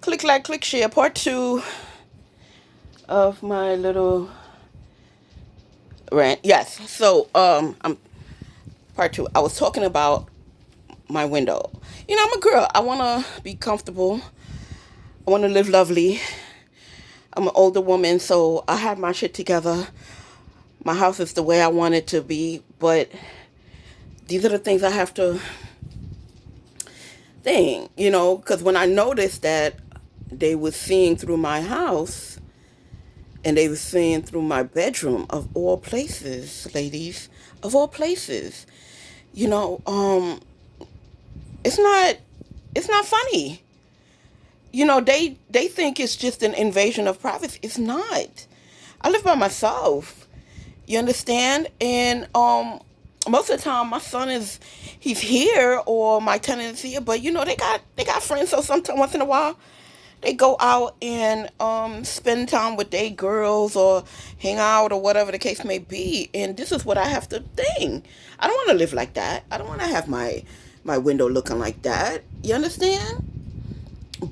Click like, click share. Part two of my little rant. Yes. So, I'm part two. I was talking about my window. I'm a girl. I want to be comfortable. I want to live lovely. I'm an older woman, so I have my shit together. My house is the way I want it to be, but these are the things I have to think, because when I noticed that they were seeing through my house and they were seeing through my bedroom, of all places, ladies, of all places, you know, um, it's not, it's not funny. They think it's just an invasion of privacy. It's not. I live by myself. You understand? And most of the time my son he's here or my tenant is here, but they got friends, so sometimes once in a while they go out and spend time with their girls or hang out or whatever the case may be. And this is what I have to think. I don't want to live like that. I don't want to have my window looking like that. You understand?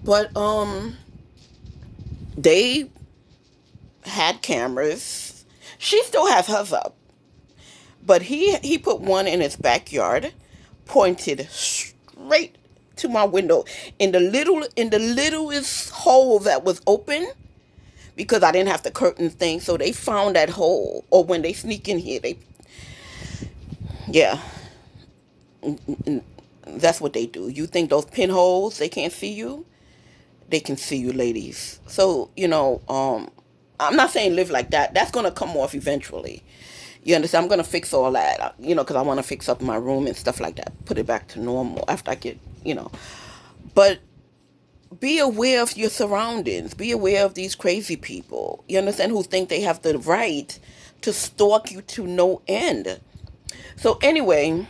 But they had cameras. She still has hers up. But he put one in his backyard, pointed straight to my window in the littlest hole that was open, because I didn't have the curtain thing. So they found that hole, or when they sneak in here, yeah, that's what they do. You think those pinholes they can't see you? They can see you, ladies. So I'm not saying live like that. That's gonna come off eventually. You understand? I'm gonna fix all that, because I want to fix up my room and stuff like that. Put it back to normal after I get. But be aware of your surroundings. Be aware of these crazy people. You understand? Who think they have the right to stalk you to no end. So anyway,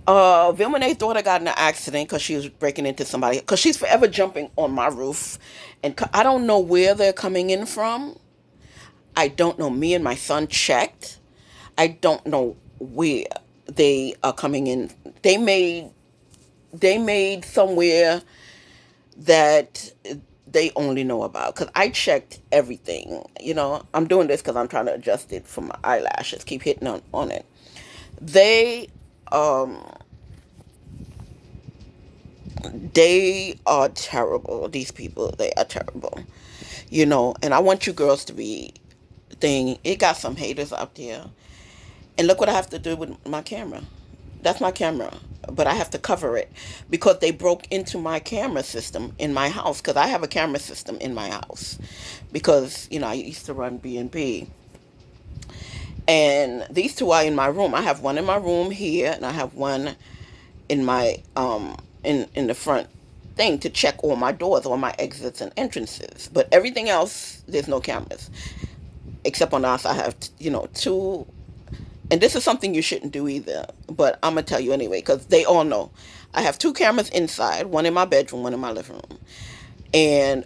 Vilmone's daughter got in an accident because she was breaking into somebody. Because she's forever jumping on my roof, and I don't know where they're coming in from. I don't know. Me and my son checked. I don't know where they are coming in. They made somewhere that they only know about, because I checked everything. I'm doing this because I'm trying to adjust it for my eyelashes. Keep hitting on it. They um they are terrible. These people, they are terrible. And I want you girls to be thing. It got some haters out there. And look what I have to do with my camera. That's my camera. But I have to cover it because they broke into my camera system in my house, because I have a camera system in my house, because I used to run B&B. And these two are in my room. I have one in my room here, and I have one in my in the front thing to check all my doors, all my exits and entrances. But everything else, there's no cameras. Except on us, I have two. And this is something you shouldn't do either, but I'm gonna tell you anyway, because they all know. I have two cameras inside, one in my bedroom, one in my living room, and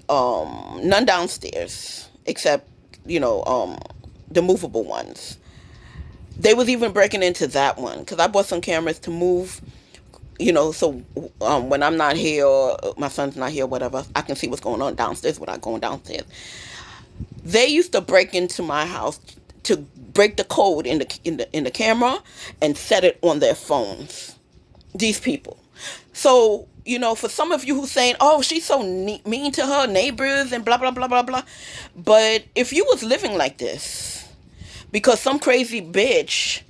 none downstairs, except the movable ones. They was even breaking into that one because I bought some cameras to move. So when I'm not here or my son's not here, whatever, I can see what's going on downstairs without going downstairs. They used to break into my house to break the code in the camera and set it on their phones. These people. So for some of you who saying, "Oh, she's so mean to her neighbors and blah blah blah blah blah," but if you was living like this, because some crazy bitch,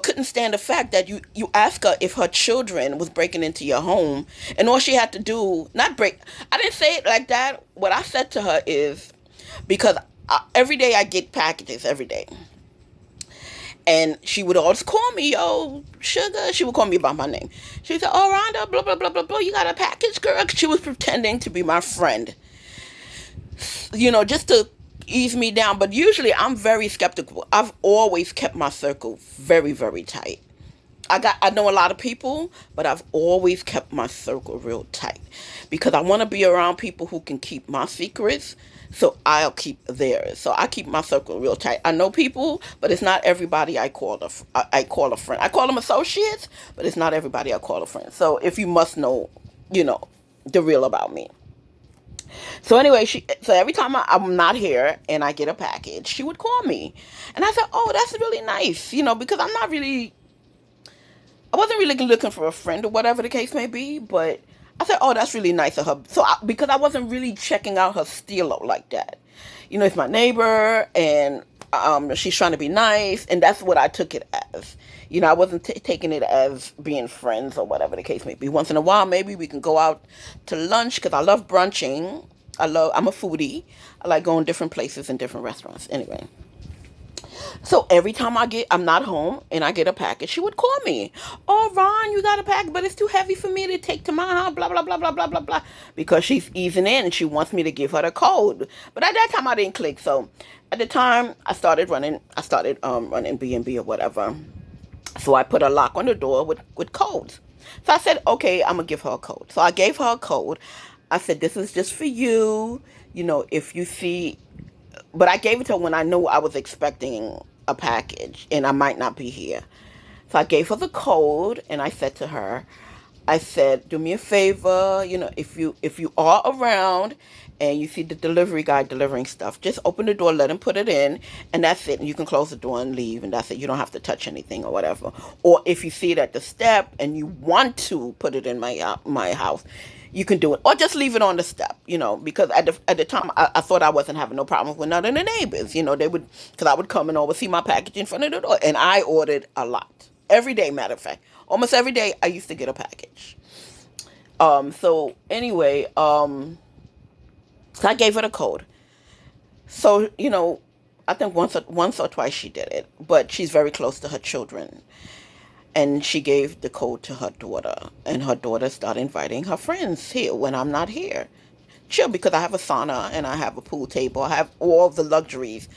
couldn't stand the fact that you ask her if her children was breaking into your home, and all she had to do, not break. I didn't say it like that. What I said to her is, because every day I get packages every day. And she would always call me, "Yo, sugar." She would call me by my name. She said, "Oh, Rhonda, blah, blah, blah, blah, blah. You got a package, girl?" She was pretending to be my friend, just to ease me down. But usually I'm very skeptical. I've always kept my circle very, very tight. I know a lot of people, but I've always kept my circle real tight, because I want to be around people who can keep my secrets, so I'll keep theirs. So I keep my circle real tight. I know people, but it's not everybody I call a friend. I call them associates, but it's not everybody I call a friend. So if you must know, you know, the real about me. So anyway, so every time I'm not here and I get a package, she would call me, and I said, "Oh, that's really nice," because I wasn't really looking for a friend or whatever the case may be, but I said, "Oh, that's really nice of her." So because I wasn't really checking out her stilo like that, it's my neighbor, and she's trying to be nice, and that's what I took it as. I wasn't taking it as being friends or whatever the case may be. Once in a while, maybe we can go out to lunch because I love brunching. I'm a foodie. I like going different places and different restaurants. Anyway, so every time I'm not home and I get a package, she would call me. "Oh, Ron, you got a package, but it's too heavy for me to take to my house, blah, blah, blah, blah, blah, blah, blah." Because she's easing in and she wants me to give her the code. But at that time, I didn't click. So at the time, I started running B&B or whatever. So I put a lock on the door with codes. So I said, okay, I'm going to give her a code. So I gave her a code. I said, "This is just for you. If you see," but I gave it to her when I knew I was expecting a package and I might not be here. So I gave her the code and I said to her, I said, "Do me a favor, if you are around and you see the delivery guy delivering stuff, just open the door, let him put it in, and that's it. And you can close the door and leave, and that's it. You don't have to touch anything or whatever. Or if you see it at the step and you want to put it in my house, you can do it, or just leave it on the step, because at the time I thought I wasn't having no problems with none of the neighbors. They would, because I would come and oversee my package in front of the door, and I ordered a lot every day. Matter of fact, almost every day I used to get a package. So anyway, so I gave her the code. So I think once or twice she did it, but she's very close to her children, and she gave the code to her daughter, and her daughter started inviting her friends here when I'm not here. Chill, because I have a sauna and I have a pool table. I have all the luxuries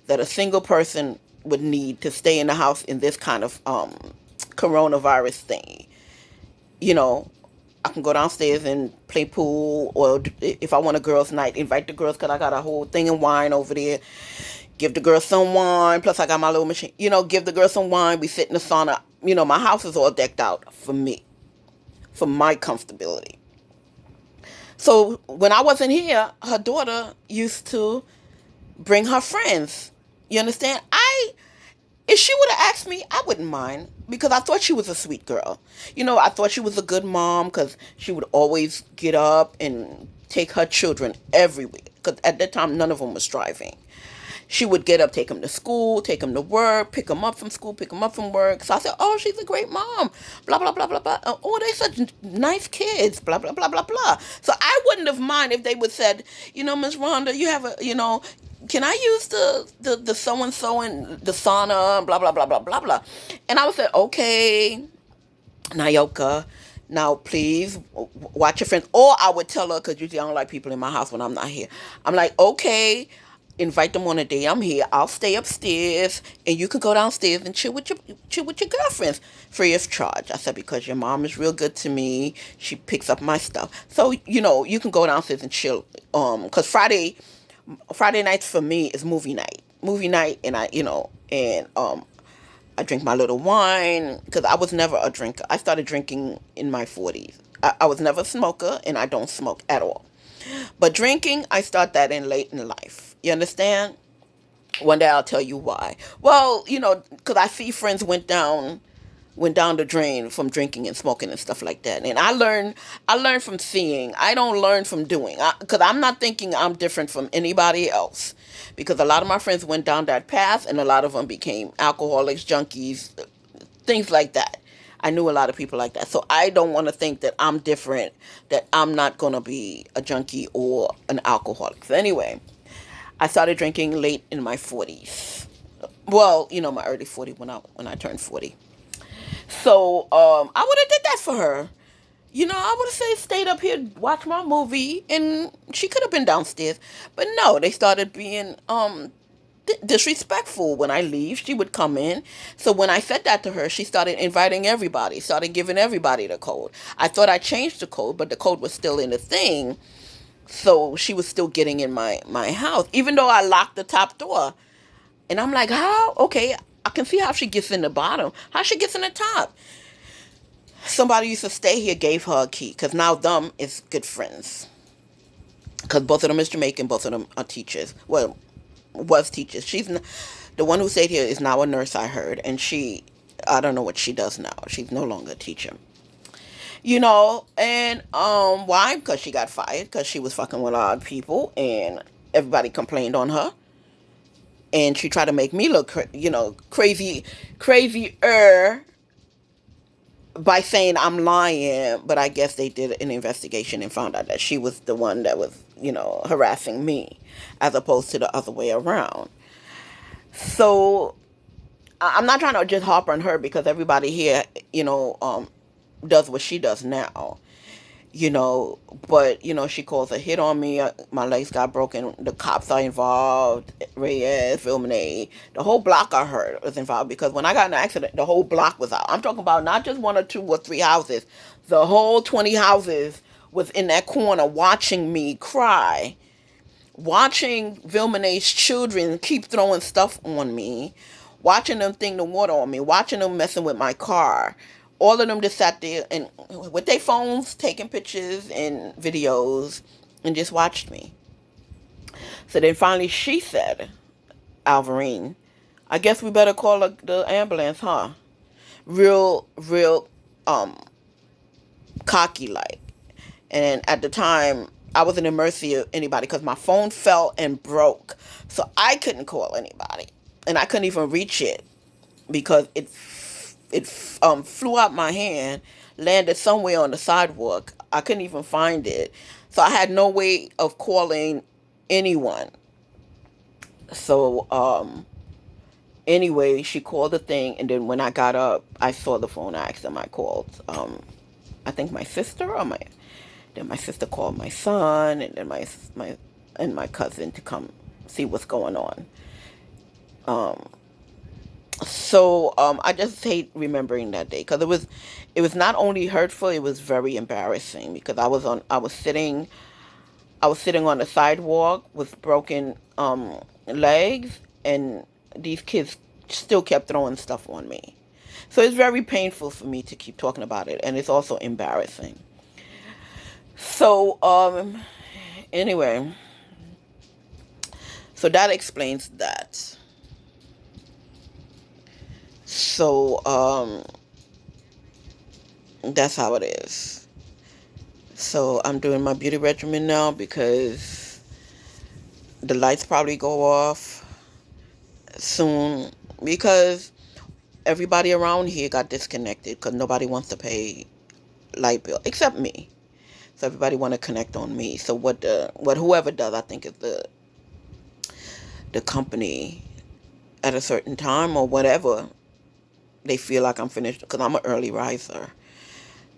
that a single person would need to stay in the house in this kind of coronavirus thing. You know, I can go downstairs and play pool, or if I want a girls' night, invite the girls because I got a whole thing of wine over there. Give the girls some wine. Plus, I got my little machine. Give the girls some wine. We sit in the sauna. My house is all decked out for me, for my comfortability. So when I wasn't here, her daughter used to bring her friends. You understand? If she would have asked me, I wouldn't mind because I thought she was a sweet girl. I thought she was a good mom because she would always get up and take her children everywhere. Because at that time, none of them was driving. She would get up, take them to school, take them to work, pick them up from school, pick them up from work. So I said, "Oh, she's a great mom." Blah, blah, blah, blah, blah. "Oh, they're such nice kids." Blah, blah, blah, blah, blah. So I wouldn't have mind if they would said, "Miss Rhonda, you have can I use the so-and-so in the sauna?" Blah, blah, blah, blah, blah, blah. And I would say, "Okay, Nayoka, now please watch your friends." Or I would tell her, because usually I don't like people in my house when I'm not here. I'm like, "Okay, invite them on the day I'm here. I'll stay upstairs, and you can go downstairs and chill with your girlfriends free of charge." I said, "Because your mom is real good to me. She picks up my stuff, so you can go downstairs and chill." Because Friday nights for me is movie night, and I drink my little wine because I was never a drinker. I started drinking in my 40s. I was never a smoker, and I don't smoke at all. But drinking, I start that in late in life. You understand? One day I'll tell you why. Well, because I see friends went down the drain from drinking and smoking and stuff like that. And I learned from seeing. I don't learn from doing. Because I'm not thinking I'm different from anybody else. Because a lot of my friends went down that path, and a lot of them became alcoholics, junkies, things like that. I knew a lot of people like that. So I don't want to think that I'm different, that I'm not going to be a junkie or an alcoholic. So anyway, I started drinking late in my 40s. Well, my early 40s when I turned 40. So I would have did that for her. I would have said, stayed up here, watch my movie, and she could have been downstairs. But no, they started being disrespectful. When I leave, she would come in. So when I said that to her, she started inviting everybody, started giving everybody the code. I thought I changed the code, but the code was still in the thing. So she was still getting in my house, even though I locked the top door. And I'm like, how? Okay, I can see how she gets in the bottom. How she gets in the top? Somebody used to stay here gave her a key because now them is good friends. Because both of them is Jamaican, both of them are teachers. Well, was teachers. The one who stayed here is now a nurse, I heard, and I don't know what she does now. She's no longer a teacher. And why? Because she got fired because she was fucking with odd people, and everybody complained on her, and she tried to make me look, crazier by saying I'm lying, but I guess they did an investigation and found out that she was the one that was, harassing me, as opposed to the other way around. So I'm not trying to just harp on her because everybody here, does what she does now, you know, but she calls a hit on me. My legs got broken. The cops are involved. Reyes, Vilmene, the whole block I heard was involved because when I got in an accident, the whole block was out. I'm talking about not just one or two or three houses. The whole 20 houses was in that corner watching me cry, watching Vilmene's children keep throwing stuff on me, watching them thing the water on me, watching them messing with my car. All of them just sat there and with their phones taking pictures and videos and just watched me. So then finally she said, Alvarine, I guess we better call the ambulance, huh? Real cocky like. And at the time, I wasn't in mercy of anybody because my phone fell and broke. So I couldn't call anybody. And I couldn't even reach it because it flew out my hand, landed somewhere on the sidewalk. I couldn't even find it. So I had no way of calling anyone. So anyway, she called the thing, and then when I got up, I saw the phone. I asked them. I called I think my sister or my then my sister called my son, and then my cousin to come see what's going on. Um, I just hate remembering that day because it was not only hurtful, it was very embarrassing because I was sitting on the sidewalk with broken legs, and these kids still kept throwing stuff on me. So it's very painful for me to keep talking about it, and it's also embarrassing. So anyway, so that explains that. So that's how it is. So I'm doing my beauty regimen now because the lights probably go off soon because everybody around here got disconnected because nobody wants to pay light bill except me. So everybody want to connect on me. So what whoever does, I think is the company at a certain time or whatever they feel like I'm finished because I'm an early riser.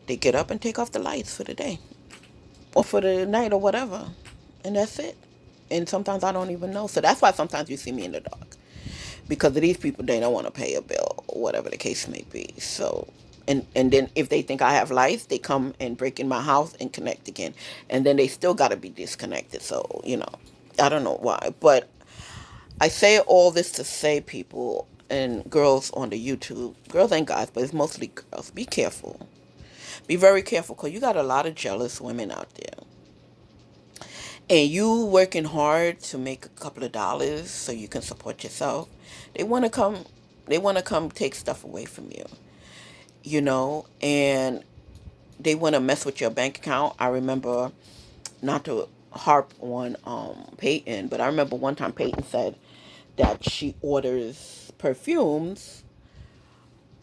They get up and take off the lights for the day or for the night or whatever, and that's it. And sometimes I don't even know. So that's why sometimes you see me in the dark because of these people. They don't want to pay a bill or whatever the case may be. So. And then if they think I have lights, they come and break in my house and connect again. And then they still got to be disconnected. So, I don't know why. But I say all this to say, people and girls on the YouTube, girls and guys, but it's mostly girls, be careful. Be very careful because you got a lot of jealous women out there. And you working hard to make a couple of dollars so you can support yourself. They want to come, they want to come take stuff away from you, and they want to mess with your bank account. I remember, not to harp on Peyton, but I remember one time Peyton said that she orders perfumes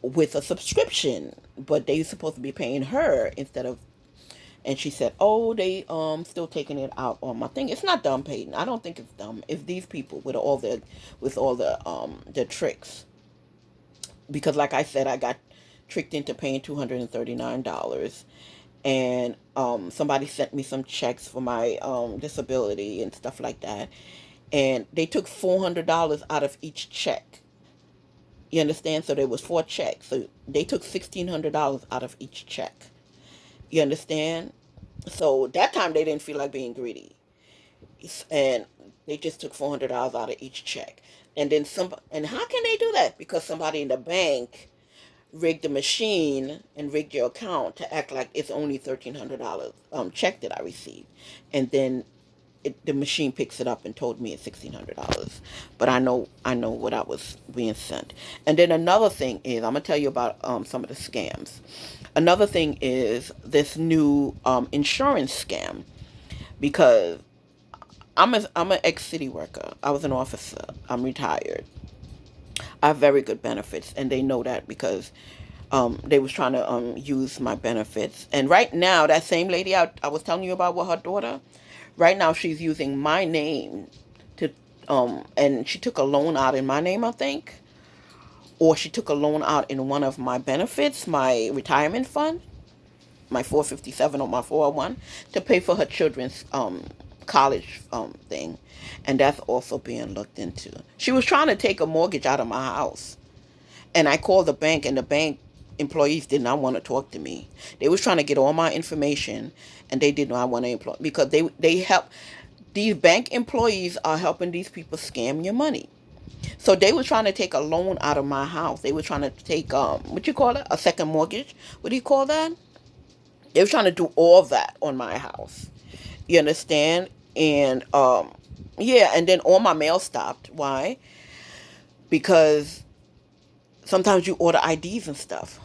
with a subscription, but they supposed to be paying her instead of. And she said, "Oh, they still taking it out on my thing." It's not dumb, Peyton. I don't think it's dumb. It's these people with all the tricks. Because, like I said, I got tricked into paying $239, and somebody sent me some checks for my disability and stuff like that, and they took $400 out of each check. You understand? So there was four checks, so they took $1,600 out of each check. You understand? So that time they didn't feel like being greedy, and they just took $400 out of each check. And then and how can they do that? Because somebody in the bank rig the machine and rig your account to act like it's only $1,300 check that I received, and then the machine picks it up and told me it's $1,600. But I know what I was being sent. And then another thing is, I'm gonna tell you about some of the scams. Another thing is this new insurance scam, because I'm an ex city worker. I was an officer. I'm retired. I have very good benefits, and they know that because they was trying to use my benefits. And right now, that same lady I was telling you about with her daughter, right now she's using my name to and she took a loan out in my name, I think, or she took a loan out in one of my benefits, my retirement fund, my 457 or my 401, to pay for her children's college thing, and that's also being looked into. She was trying to take a mortgage out of my house, and I called the bank, and the bank employees did not want to talk to me. They was trying to get all my information, and they did not want to employ, because they help. These bank employees are helping these people scam your money. So they were trying to take a loan out of my house. They were trying to take what you call it, a second mortgage. What do you call that? They were trying to do all that on my house. You understand? And yeah, and then all my mail stopped. Why? Because sometimes you order IDs and stuff,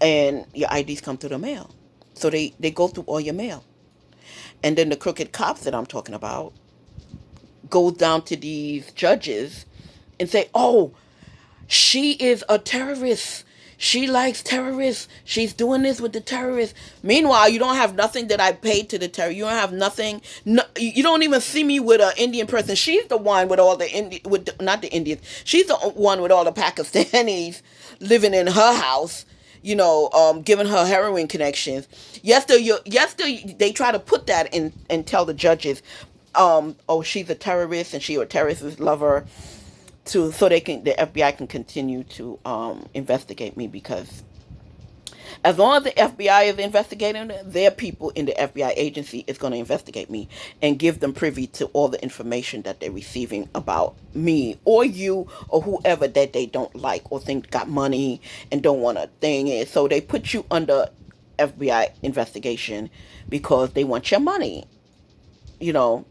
and your IDs come through the mail. So they go through all your mail. And then the crooked cops that I'm talking about go down to these judges and say, oh, she is a terrorist. She likes terrorists. She's doing this with the terrorists. Meanwhile, you don't have nothing that I paid to the terror. You don't have nothing. No, you don't even see me with an Indian person. She's the one with all the not the Indians. She's the one with all the Pakistanis living in her house. Giving her heroin connections. Yesterday, they try to put that in and tell the judges, oh, she's a terrorist and she a terrorist lover, so the FBI can continue to investigate me, because as long as the FBI is investigating, their people in the FBI agency is going to investigate me and give them privy to all the information that they're receiving about me or you or whoever that they don't like or think got money and don't want a thing. And so they put you under FBI investigation because they want your money, you know.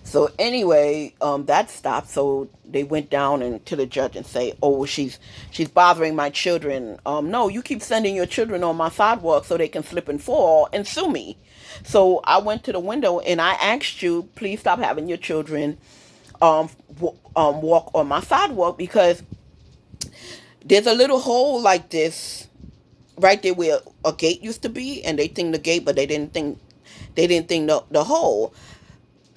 So anyway, that stopped. So they went down and to the judge and say, "Oh, she's bothering my children. No, you keep sending your children on my sidewalk so they can slip and fall and sue me." So I went to the window and I asked you, please stop having your children walk on my sidewalk, because there's a little hole like this right there where a gate used to be, and they think the gate, but they didn't think the hole.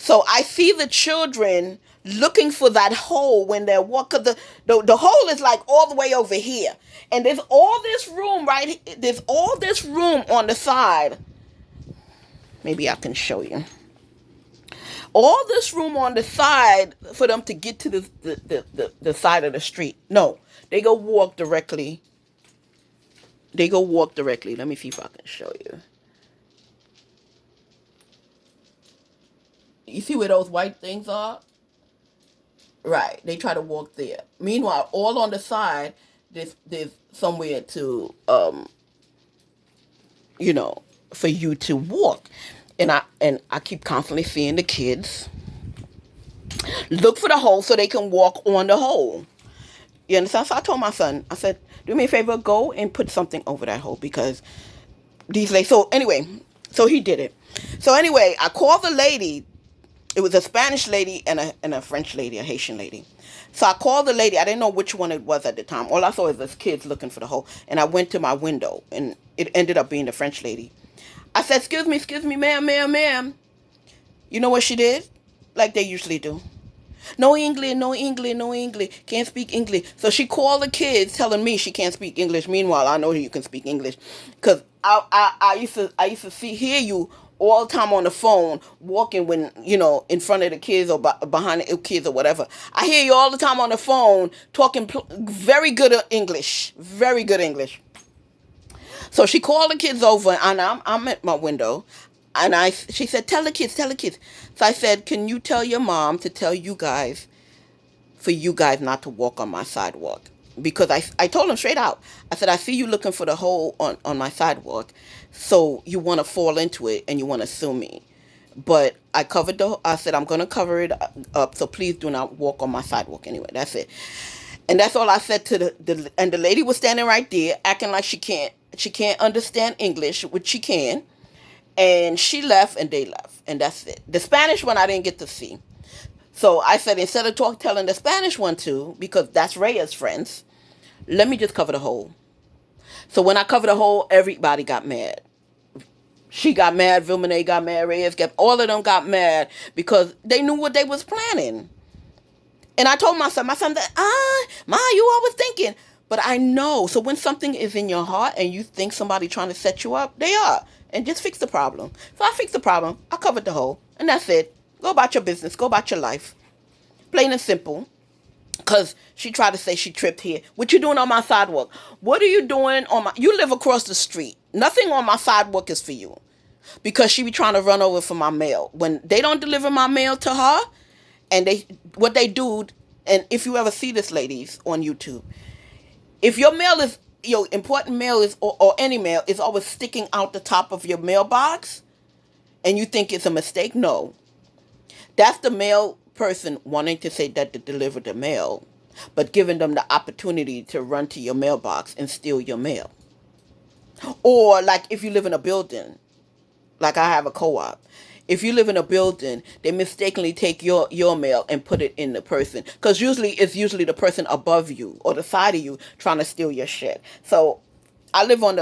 So I see the children looking for that hole when they're walking. The hole is like all the way over here. And there's all this room there's all this room on the side. Maybe I can show you. All this room on the side for them to get to the side of the street. No, they go walk directly. Let me see if I can show you. You see where those white things are? Right. They try to walk there. Meanwhile, all on the side, there's somewhere to for you to walk. And I keep constantly seeing the kids look for the hole so they can walk on the hole. You understand? So I told my son, I said, do me a favor, go and put something over that hole, because these ladies. So anyway, so he did it. So anyway, I called the lady. It was a Spanish lady and a French lady, a Haitian lady. So I called the lady. I didn't know which one it was at the time. All I saw was this kids looking for the hole. And I went to my window, and it ended up being the French lady. I said, excuse me, ma'am. You know what she did? Like they usually do. No English. Can't speak English. So she called the kids telling me she can't speak English. Meanwhile, I know you can speak English. Because I used to hear you all the time on the phone, walking when, in front of the kids or behind the kids or whatever. I hear you all the time on the phone talking very good English. Very good English. So she called the kids over, and I'm at my window. And she said, tell the kids. So I said, can you tell your mom to tell you guys, for you guys not to walk on my sidewalk? because I told him straight out. I said, I see you looking for the hole on my sidewalk, so you want to fall into it and you want to sue me. But I said, I'm going to cover it up, so please do not walk on my sidewalk anyway. That's it. And that's all I said to and the lady was standing right there acting like she can't understand English, which she can. And she left and they left. And that's it. The Spanish one I didn't get to see. So I said, instead of telling the Spanish one too, because that's Rhea's friends, let me just cover the hole. So when I covered the hole, everybody got mad. She got mad, Vilmene got mad, Reyes got, all of them got mad because they knew what they was planning. And I told my son that, Ma, you always thinking. But I know. So when something is in your heart and you think somebody trying to set you up, they are. And just fix the problem. So I fixed the problem. I covered the hole. And that's it. Go about your business. Go about your life. Plain and simple. Because she tried to say she tripped here. What you doing on my sidewalk? What are you doing on my... You live across the street. Nothing on my sidewalk is for you. Because she be trying to run over for my mail. When they don't deliver my mail to her, and what they do, and if you ever see this, ladies, on YouTube, if your important mail is, or any mail, is always sticking out the top of your mailbox, and you think it's a mistake, no. That's the mail person wanting to say that they delivered the mail, but giving them the opportunity to run to your mailbox and steal your mail. Or like if you live in a building, like I have a co-op. If you live in a building, they mistakenly take your mail and put it in the person. Because it's usually the person above you or the side of you trying to steal your shit. So I live on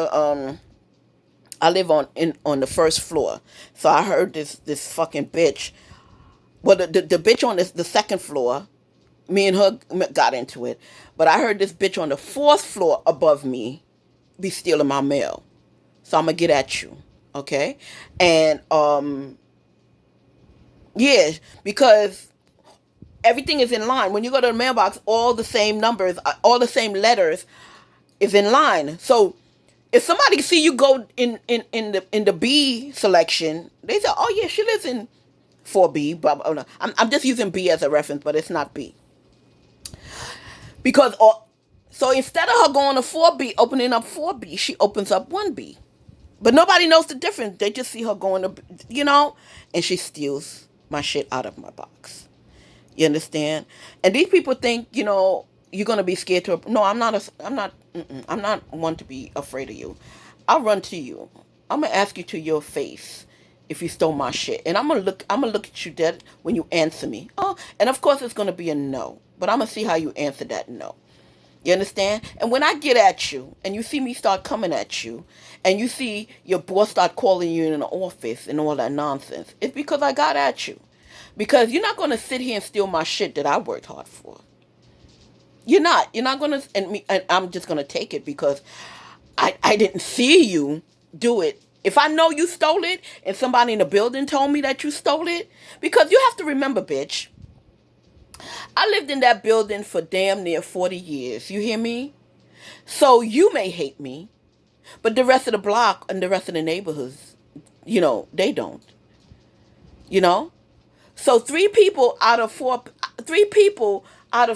the first floor. So I heard this fucking bitch. Well, the bitch on the second floor, me and her got into it. But I heard this bitch on the fourth floor above me be stealing my mail. So I'm going to get at you. Okay? And, yeah, because everything is in line. When you go to the mailbox, all the same numbers, all the same letters is in line. So if somebody see you go in the B selection, they say, oh yeah, she lives in 4B. But I'm just using B as a reference, but it's not B. Because so instead of her going to 4B, opening up 4B, she opens up 1B. But nobody knows the difference. They just see her going to, and she steals my shit out of my box. You understand? And these people think, you're going to be scared to... No, I'm not one to be afraid of you. I'll run to you. I'm going to ask you to your face if you stole my shit. And I'm going to look at you dead when you answer me. Oh, and of course it's going to be a no. But I'm going to see how you answer that no. You understand? And when I get at you and you see me start coming at you and you see your boss start calling you in the office and all that nonsense, it's because I got at you. Because you're not going to sit here and steal my shit that I worked hard for. You're not. You're not going to, and I'm just going to take it because I didn't see you do it. If I know you stole it and somebody in the building told me that you stole it, because you have to remember, bitch, I lived in that building for damn near 40 years. You hear me? So you may hate me, but the rest of the block and the rest of the neighborhoods, they don't. So 3 people out of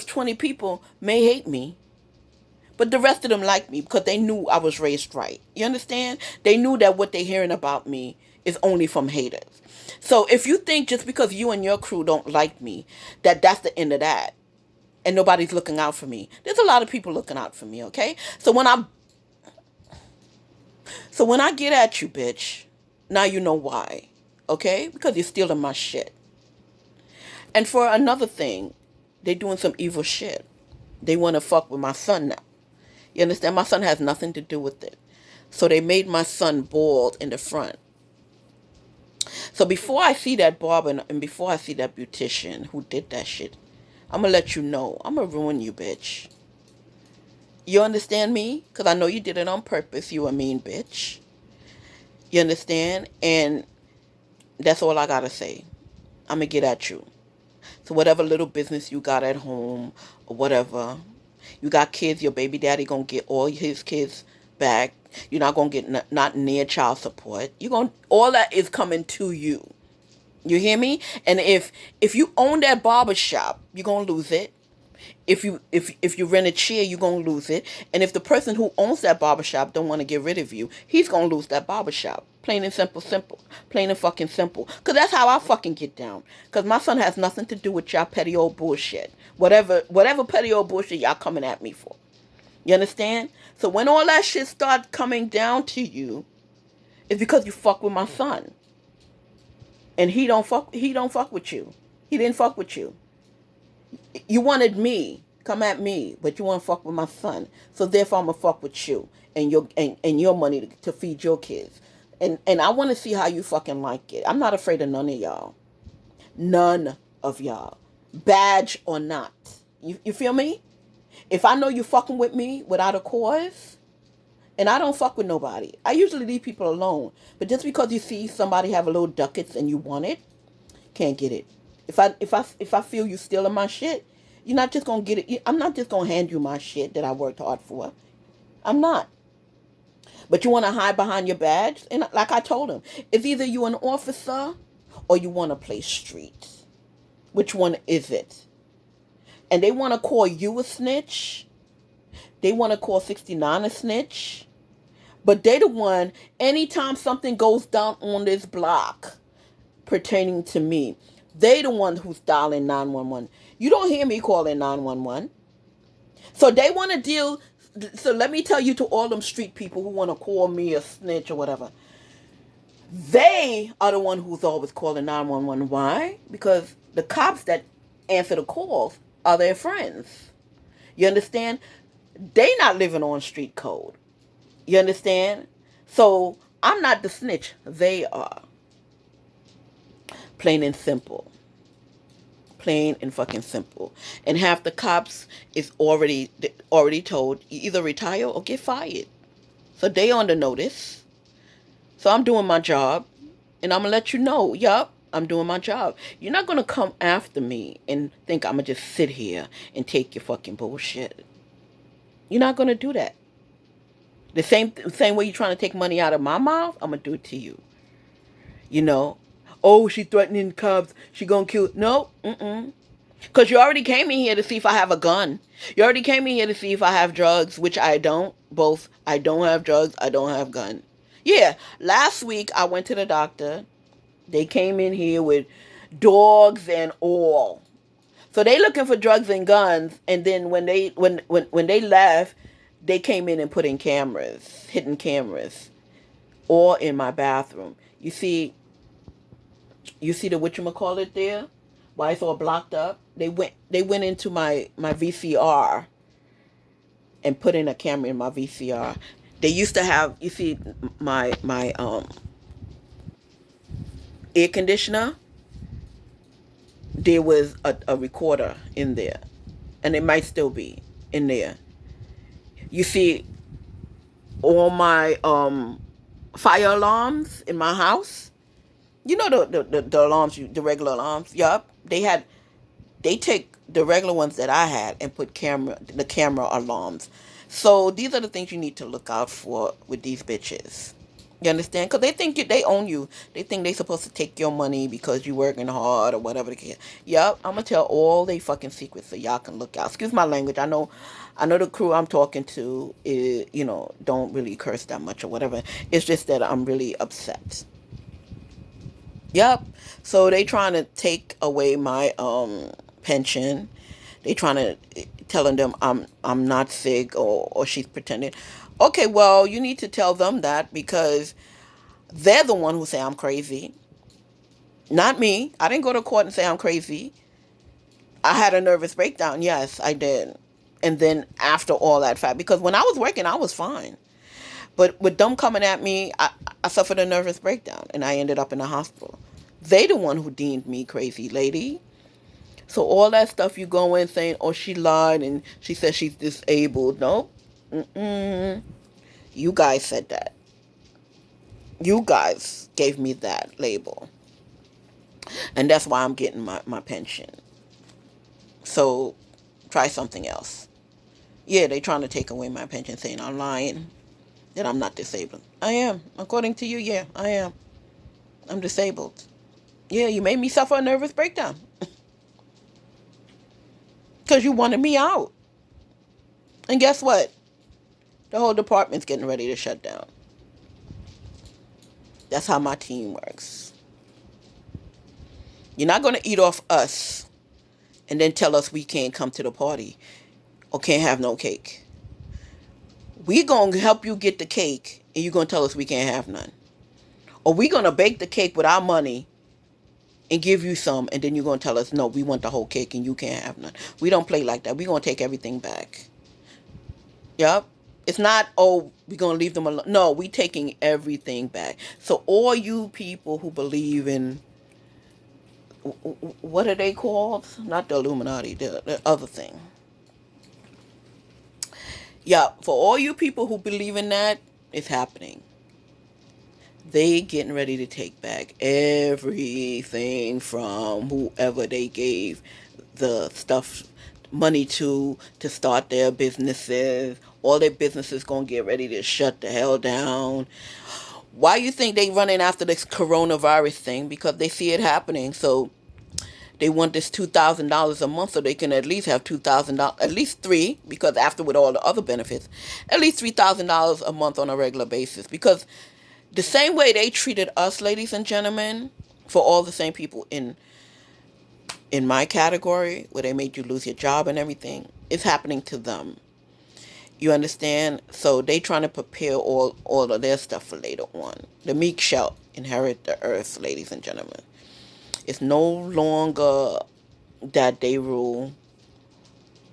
20 people may hate me, but the rest of them like me because they knew I was raised right. You understand? They knew that what they're hearing about me is only from haters. So if you think just because you and your crew don't like me, that's the end of that, and nobody's looking out for me, there's a lot of people looking out for me, okay? So when I get at you, bitch, now you know why, okay? Because you're stealing my shit. And for another thing, they doing some evil shit. They want to fuck with my son now. You understand? My son has nothing to do with it. So they made my son bald in the front. So before I see that barber and before I see that beautician who did that shit, I'm going to let you know. I'm going to ruin you, bitch. You understand me? Because I know you did it on purpose. You a mean bitch. You understand? And that's all I got to say. I'm going to get at you. So whatever little business you got at home or whatever, you got kids, your baby daddy going to get all his kids back. You're not going to get not near child support. All that is coming to you. You hear me? And if you own that barber shop, you're going to lose it. If you rent a chair, you're gonna lose it. And if the person who owns that barbershop don't want to get rid of you, he's gonna lose that barbershop. Plain and simple, simple. Plain and fucking simple. Cause that's how I fucking get down. Cause my son has nothing to do with y'all petty old bullshit. Whatever petty old bullshit y'all coming at me for. You understand? So when all that shit start coming down to you, it's because you fuck with my son. And he don't fuck with you. He didn't fuck with you. You wanted me, come at me, but you want to fuck with my son. So therefore I'm gonna fuck with you and your money to feed your kids. And I want to see how you fucking like it. I'm not afraid of none of y'all. None of y'all. Badge or not. You feel me? If I know you fucking with me without a cause, and I don't fuck with nobody. I usually leave people alone. But just because you see somebody have a little ducats and you want it, can't get it. If I feel you stealing my shit, you're not just gonna get it. I'm not just gonna hand you my shit that I worked hard for. I'm not. But you want to hide behind your badge, and like I told him, it's either you an officer or you want to play street. Which one is it? And they want to call you a snitch. They want to call 69 a snitch. But they the one, anytime something goes down on this block pertaining to me, they the one who's dialing 911. You don't hear me calling 911. So they want to deal. So let me tell you, to all them street people who want to call me a snitch or whatever, they are the one who's always calling 911. Why? Because the cops that answer the calls are their friends. You understand? They not living on street code. You understand? So I'm not the snitch. They are. Plain and simple. Plain and fucking simple. And half the cops is already told, you either retire or get fired. So they on the notice. So I'm doing my job. And I'm going to let you know, yup, I'm doing my job. You're not going to come after me and think I'm going to just sit here and take your fucking bullshit. You're not going to do that. The same way you're trying to take money out of my mouth, I'm going to do it to you. You know? Oh, she threatening cops. She going to kill. No. Because you already came in here to see if I have a gun. You already came in here to see if I have drugs, which I don't. Both. I don't have drugs. I don't have gun. Yeah. Last week, I went to the doctor. They came in here with dogs and all. So they looking for drugs and guns. And then when they left, they came in and put in cameras, hidden cameras, all in my bathroom. You see the whatchamacallit there? Why it's all blocked up? They went into my VCR and put in a camera in my VCR. They used to have, you see, my air conditioner. There was a recorder in there, and it might still be in there. You see, all my fire alarms in my house. You know the alarms, the regular alarms. Yup, they take the regular ones that I had and put the camera alarms. So these are the things you need to look out for with these bitches. You understand? Because they think they own you. They think they supposed to take your money because you working hard or whatever the case. Yup, I'm gonna tell all they fucking secrets so y'all can look out. Excuse my language. I know the crew I'm talking to is, don't really curse that much or whatever. It's just that I'm really upset. Yep. So they trying to take away my pension. They trying to telling them I'm not sick, or she's pretending. Okay, well, you need to tell them that, because they're the one who say I'm crazy. Not me. I didn't go to court and say I'm crazy. I had a nervous breakdown. Yes, I did. And then after all that fact, because when I was working, I was fine. But with them coming at me, I suffered a nervous breakdown and I ended up in the hospital. They the one who deemed me crazy, lady. So all that stuff you go in saying, oh, she lied and she said she's disabled. No. You guys said that. You guys gave me that label. And that's why I'm getting my pension. So try something else. Yeah, they trying to take away my pension, saying I'm lying, that I'm not disabled. I am. According to you, yeah, I am. I'm disabled. Yeah, you made me suffer a nervous breakdown. Because you wanted me out. And guess what? The whole department's getting ready to shut down. That's how my team works. You're not going to eat off us and then tell us we can't come to the party or can't have no cake. We going to help you get the cake and you're going to tell us we can't have none. Or we going to bake the cake with our money and give you some, and then you're going to tell us, no, we want the whole cake and you can't have none. We don't play like that. We're going to take everything back. Yep. It's not, oh, we're going to leave them alone. No, we taking everything back. So all you people who believe in, what are they called? Not the Illuminati, the other thing. Yeah, for all you people who believe in that, it's happening. They getting ready to take back everything from whoever they gave the stuff money to start their businesses. All their businesses gonna get ready to shut the hell down. Why you think they running after this coronavirus thing? Because they see it happening. So they want this $2,000 a month so they can at least have $2,000, at least three, because after with all the other benefits, at least $3,000 a month on a regular basis. Because the same way they treated us, ladies and gentlemen, for all the same people in my category, where they made you lose your job and everything, is happening to them. You understand? So they trying to prepare all of their stuff for later on. The meek shall inherit the earth, ladies and gentlemen. It's no longer that they rule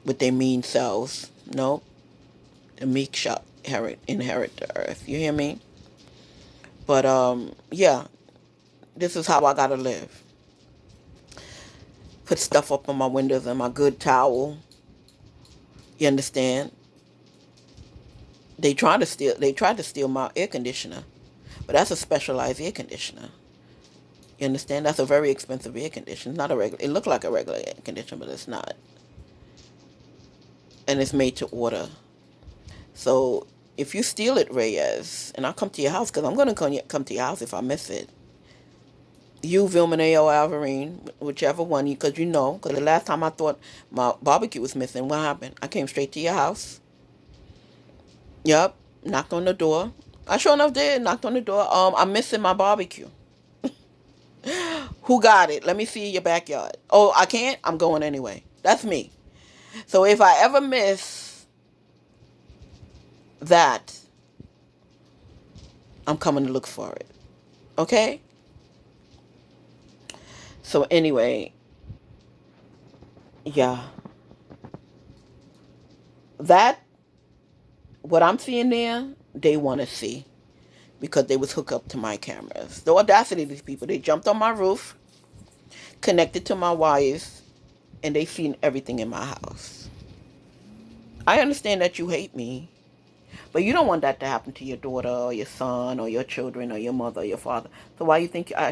with their mean selves. No. The meek shall inherit the earth. You hear me? But yeah, this is how I gotta live. Put stuff up on my windows and my good towel. You understand? They tried to steal my air conditioner. But that's a specialized air conditioner. You understand? That's a very expensive air conditioner. Not a regular. It looked like a regular air conditioner, but it's not. And it's made to order. So if you steal it, Reyes, and I'll come to your house, because I'm going to come to your house if I miss it. You, Vilmane, or Alvarine, whichever one, because because the last time I thought my barbecue was missing, what happened? I came straight to your house. Yep, knocked on the door. I sure enough did, knocked on the door. I'm missing my barbecue. Who got it? Let me see your backyard. Oh, I can't? I'm going anyway. That's me. So if I ever miss that, I'm coming to look for it. Okay? So anyway, yeah. That, what I'm seeing there, they want to see. Because they was hooked up to my cameras. The audacity of these people. They jumped on my roof, connected to my wires, and they seen everything in my house. I understand that you hate me, but you don't want that to happen to your daughter or your son or your children or your mother or your father. So why you think I